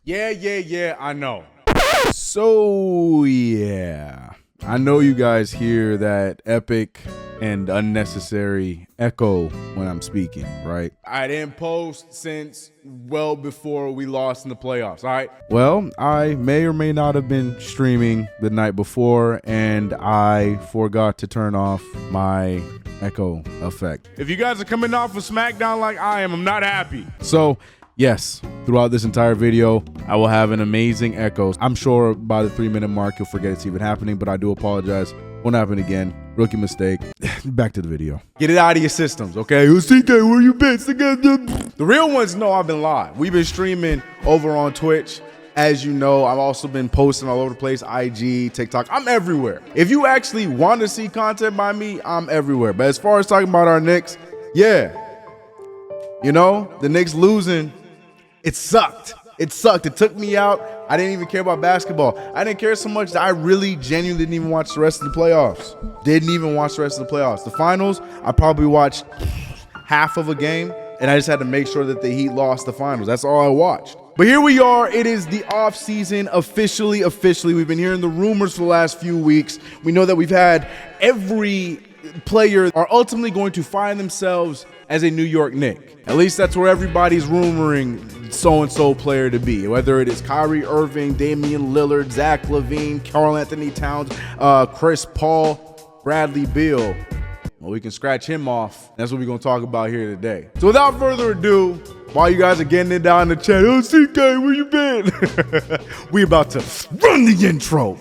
Yeah, I know. So, yeah. I know you guys hear that epic and unnecessary echo when I'm speaking, right? I didn't post since well before we lost in the playoffs, all right? Well, I may or may not have been streaming the night before, and I forgot to turn off my echo effect. If you guys are coming off of SmackDown like I am, I'm not happy. So, yes, throughout this entire video, I will have an amazing echo. I'm sure by the 3-minute mark, you'll forget it's even happening, but I do apologize. Won't happen again. Rookie mistake. Back to the video. Get it out of your systems, okay? CK, where you been? The real ones know I've been live. We've been streaming over on Twitch. As you know, I've also been posting all over the place, IG, TikTok. I'm everywhere. If you actually want to see content by me, I'm everywhere. But as far as talking about our Knicks, yeah. You know, the Knicks losing, it sucked. It sucked. It took me out. I didn't even care about basketball. I didn't care so much that I really genuinely didn't even watch the rest of the playoffs. Didn't even watch the rest of the playoffs. The finals, I probably watched half of a game, and I just had to make sure that the Heat lost the finals. That's all I watched. But here we are. It is the off season officially. We've been hearing the rumors for the last few weeks. We know that we've had every player are ultimately going to find themselves as a New York Knick. At least that's where everybody's rumoring so-and-so player to be. Whether it is Kyrie Irving, Damian Lillard, Zach LaVine, Karl Anthony Towns, Chris Paul, Bradley Beal. Well, we can scratch him off. That's what we're going to talk about here today. So without further ado, while you guys are getting it down in the chat, oh, CK, where you been? We about to run the intro.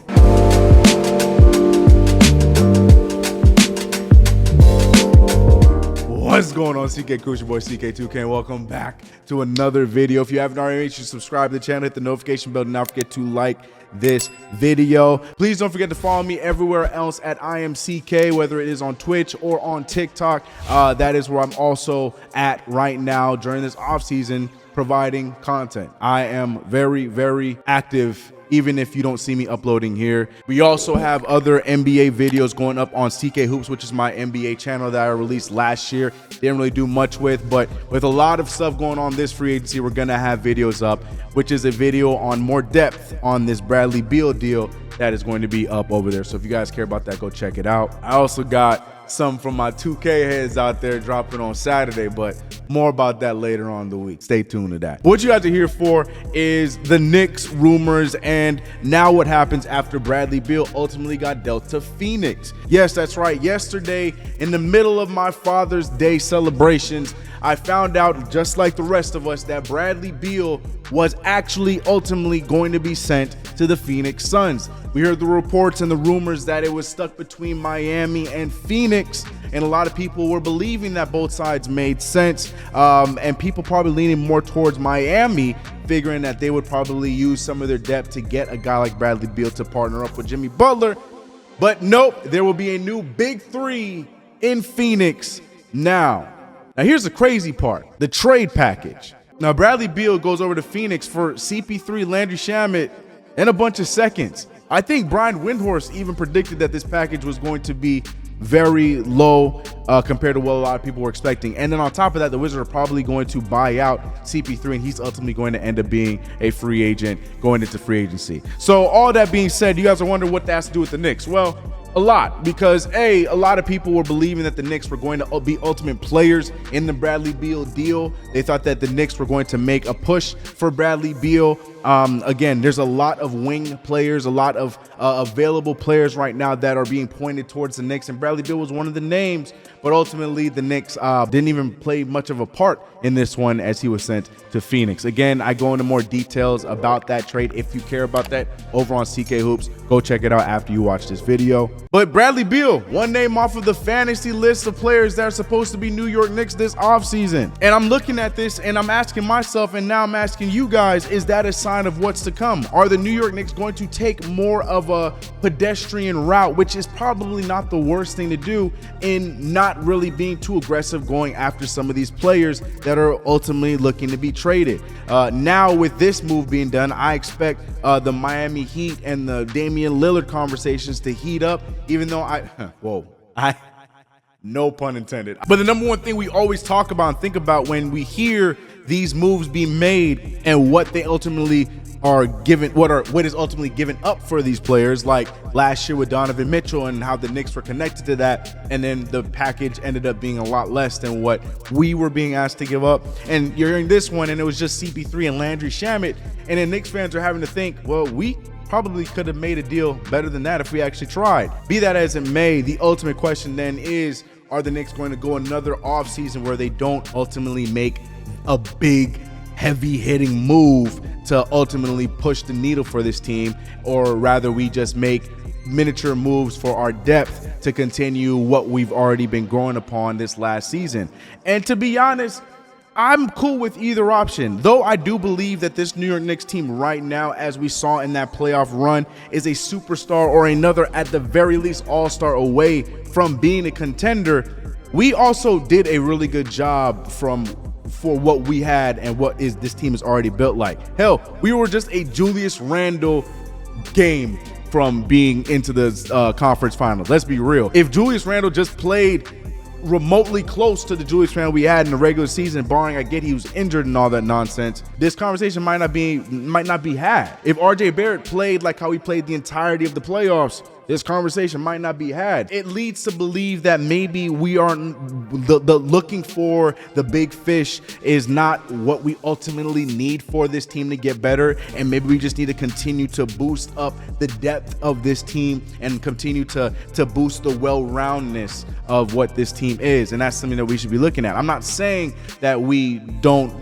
What's going on, CK Coach, your boy CK2K, and welcome back to another video. If you haven't already, make sure you subscribe to the channel, hit the notification bell, and not forget to like this video. Please don't forget to follow me everywhere else at IamCK, whether it is on Twitch or on TikTok. That is where I'm also at right now during this off season, providing content. I am very, very active, even if you don't see me uploading here. We also have other NBA videos going up on CK Hoops, which is my NBA channel that I released last year. Didn't really do much with, but with a lot of stuff going on this free agency, we're gonna have videos up, which is a video on more depth on this Bradley Beal deal that is going to be up over there. So if you guys care about that, go check it out. I also got some from my 2K heads out there dropping on Saturday, but more about that later on in the week. Stay tuned to that. What you guys are here for is the Knicks rumors and now what happens after Bradley Beal ultimately got dealt to Phoenix. Yes, that's right. Yesterday, in the middle of my Father's Day celebrations, I found out, just like the rest of us, that Bradley Beal was actually ultimately going to be sent to the Phoenix Suns. We heard the reports and the rumors that it was stuck between Miami and Phoenix, and a lot of people were believing that both sides made sense, and people probably leaning more towards Miami, figuring that they would probably use some of their depth to get a guy like Bradley Beal to partner up with Jimmy Butler. But nope, there will be a new big three in Phoenix now. Now here's the crazy part, the trade package. Now Bradley Beal goes over to Phoenix for CP3, Landry Shamet, and a bunch of seconds. I think Brian Windhorst even predicted that this package was going to be very low compared to what a lot of people were expecting. And then on top of that, the Wizards are probably going to buy out CP3, and he's ultimately going to end up being a free agent going into free agency. So all that being said, you guys are wondering what that has to do with the Knicks. Well, a lot, because a lot of people were believing that the Knicks were going to be ultimate players in the Bradley Beal deal. They thought that the Knicks were going to make a push for Bradley Beal. Again, there's a lot of wing players, a lot of available players right now that are being pointed towards the Knicks, and Bradley Beal was one of the names. But ultimately, the Knicks didn't even play much of a part in this one as he was sent to Phoenix. Again, I go into more details about that trade. If you care about that, over on CK Hoops, go check it out after you watch this video. But Bradley Beal, one name off of the fantasy list of players that are supposed to be New York Knicks this offseason. And I'm looking at this and I'm asking myself, and now I'm asking you guys, is that a sign of what's to come? Are the New York Knicks going to take more of a pedestrian route, which is probably not the worst thing to do, in not really being too aggressive going after some of these players that are ultimately looking to be traded? Now with this move being done, I expect the Miami Heat and the Damian Lillard conversations to heat up, even though no pun intended. But the number one thing we always talk about and think about when we hear these moves being made and what they ultimately are given, what is ultimately given up for these players, like last year with Donovan Mitchell and how the Knicks were connected to that, and then the package ended up being a lot less than what we were being asked to give up. And you're hearing this one, and it was just CP3 and Landry Shamet, and then Knicks fans are having to think, well, we probably could have made a deal better than that if we actually tried. Be that as it may, the ultimate question then is, are the Knicks going to go another offseason where they don't ultimately make a big, heavy-hitting move to ultimately push the needle for this team, or rather we just make miniature moves for our depth to continue what we've already been growing upon this last season? And to be honest, I'm cool with either option, though I do believe that this New York Knicks team right now, as we saw in that playoff run, is a superstar or another, at the very least, all-star away from being a contender. We also did a really good job for what we had and what is this team is already built like. Hell, we were just a Julius Randle game from being into the conference finals. Let's be real. If Julius Randle just played remotely close to the Julius Randle we had in the regular season, barring I get he was injured and all that nonsense, this conversation might not be had. If RJ Barrett played like how he played the entirety of the playoffs, this conversation might not be had. It leads to believe that maybe we aren't looking for the big fish is not what we ultimately need for this team to get better, and maybe we just need to continue to boost up the depth of this team and continue to boost the well-roundedness of what this team is, and that's something that we should be looking at. I'm not saying that we don't,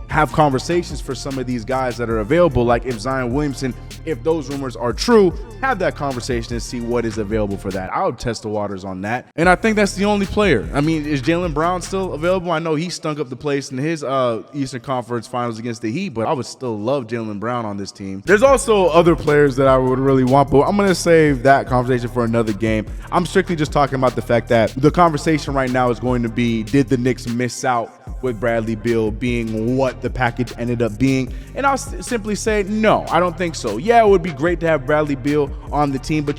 have conversations for some of these guys that are available, like if Zion Williamson, if those rumors are true, have that conversation and see what is available for that. I would test the waters on that. And I think that's the only player. I mean, is Jaylen Brown still available? I know he stunk up the place in his Eastern Conference Finals against the Heat, but I would still love Jaylen Brown on this team. There's also other players that I would really want, but I'm going to save that conversation for another game. I'm strictly just talking about the fact that the conversation right now is going to be, did the Knicks miss out with Bradley Beal being what the package ended up being? And I'll simply say, no, I don't think so. Yeah, it would be great to have Bradley Beal on the team, but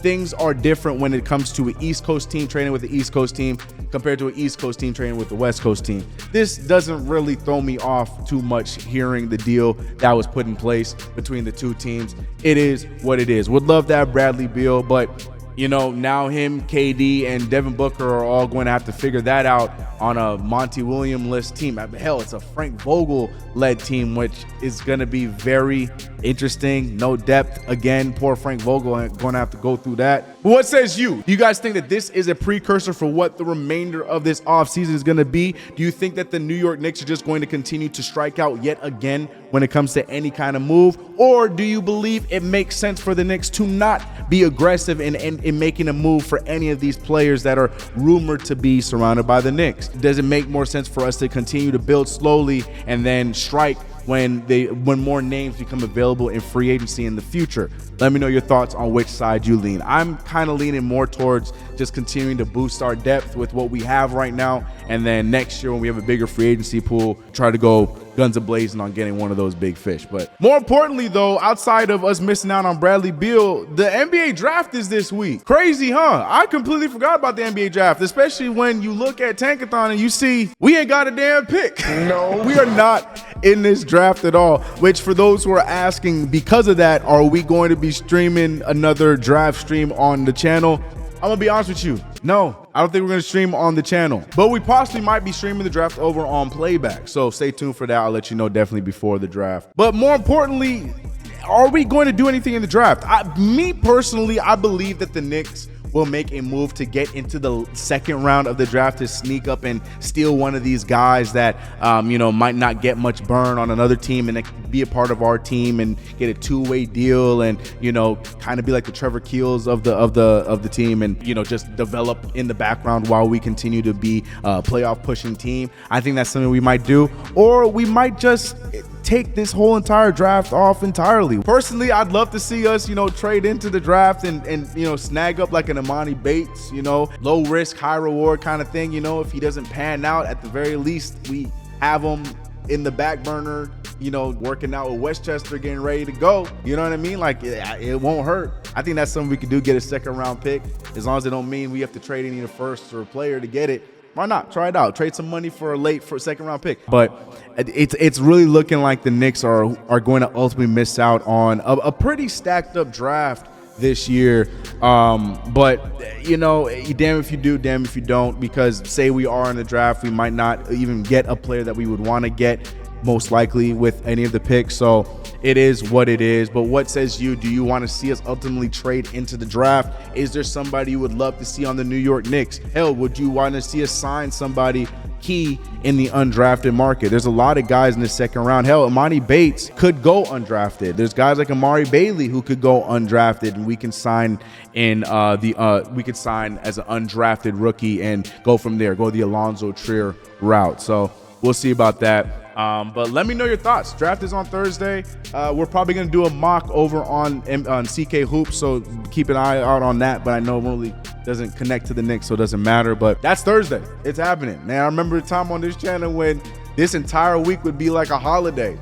things are different when it comes to an East Coast team training with the East Coast team compared to an East Coast team training with the West Coast team. This doesn't really throw me off too much hearing the deal that was put in place between the two teams. It is what it is. Would love to have Bradley Beal, but now him, KD, and Devin Booker are all going to have to figure that out on a Monty Williams-less team. Hell, it's a Frank Vogel-led team, which is going to be very interesting. No depth. Again, poor Frank Vogel going to have to go through that. But what says you? Do you guys think that this is a precursor for what the remainder of this offseason is going to be? Do you think that the New York Knicks are just going to continue to strike out yet again when it comes to any kind of move? Or do you believe it makes sense for the Knicks to not be aggressive in making a move for any of these players that are rumored to be surrounded by the Knicks? Does it make more sense for us to continue to build slowly and then strike when more names become available in free agency in the future? Let me know your thoughts on which side you lean. I'm kind of leaning more towards just continuing to boost our depth with what we have right now, and then next year when we have a bigger free agency pool, try to go guns a-blazing on getting one of those big fish. But more importantly, though, outside of us missing out on Bradley Beal, the NBA draft is this week. Crazy, huh? I completely forgot about the NBA draft, especially when you look at Tankathon and you see we ain't got a damn pick. No, we are not in this draft at all, which for those who are asking, because of that, are we going to be streaming another draft stream on the channel? I'm gonna be honest with you, no, I don't think we're gonna stream on the channel, but we possibly might be streaming the draft over on playback, so stay tuned for that. I'll let you know definitely before the draft. But more importantly, are we going to do anything in the draft? Me personally, I believe that the Knicks will make a move to get into the second round of the draft to sneak up and steal one of these guys that might not get much burn on another team and be a part of our team and get a two-way deal and kind of be like the Trevor Keels of the team and just develop in the background while we continue to be a playoff pushing team. I think that's something we might do, or we might just take this whole entire draft off entirely. Personally, I'd love to see us, trade into the draft and snag up like an Amani Bates, low risk, high reward kind of thing. If he doesn't pan out, at the very least, we have him in the back burner, working out with Westchester, getting ready to go. You know what I mean? Like, it won't hurt. I think that's something we could do, get a second round pick, as long as it don't mean we have to trade any of the first or player to get it. Why not? Try it out. Trade some money for a second round pick. But it's really looking like the Knicks are going to ultimately miss out on a pretty stacked up draft this year. But you know, damn if you do, damn if you don't, because say we are in the draft, we might not even get a player that we would want to get, most likely, with any of the picks. So it is what it is. But what says you? Do you want to see us ultimately trade into the draft? Is there somebody you would love to see on the New York Knicks? Hell, would you want to see us sign somebody key in the undrafted market? There's a lot of guys in the second round. Hell, Imani Bates could go undrafted. There's guys like Amari Bailey who could go undrafted, and we can sign in we could sign as an undrafted rookie and go from there, go the Alonzo Trier route. So we'll see about that. But let me know your thoughts. Draft is on Thursday. We're probably going to do a mock over on CK Hoops, so keep an eye out on that. But I know it really doesn't connect to the Knicks, so it doesn't matter. But that's Thursday. It's happening. Man, I remember a time on this channel when this entire week would be like a holiday.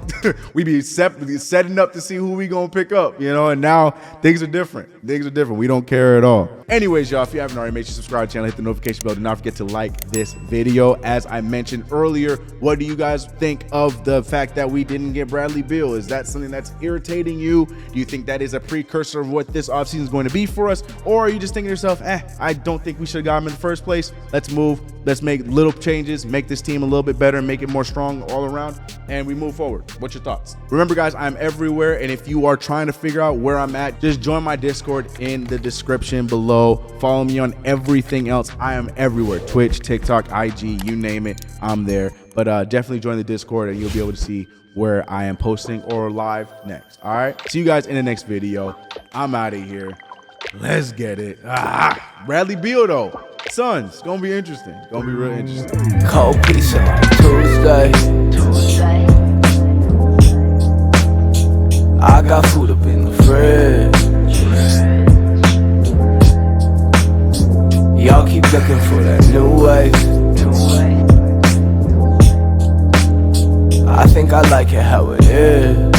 We'd be setting up to see who we gonna pick up, you know, and now things are different. Things are different. We don't care at all. Anyways, y'all, if you haven't already, make sure you subscribe to the channel, hit the notification bell. Do not forget to like this video. As I mentioned earlier, what do you guys think of the fact that we didn't get Bradley Beal? Is that something that's irritating you? Do you think that is a precursor of what this offseason is going to be for us? Or are you just thinking to yourself, I don't think we should have got him in the first place. Let's move. Let's make little changes, make this team a little bit better, make it more strong all around, and we move forward. What's your thoughts? Remember, guys, I'm everywhere, and if you are trying to figure out where I'm at, just join my Discord in the description below. Follow me on everything else. I am everywhere. Twitch, TikTok, IG, you name it, I'm there. But definitely join the Discord, and you'll be able to see where I am posting or live next. All right? See you guys in the next video. I'm out of here. Let's get it. Bradley Beal, though. Suns, gonna be interesting. Gonna be real interesting. Cold pizza like Tuesday. I got food up in the fridge. Y'all keep looking for that new wave. I think I like it how it is.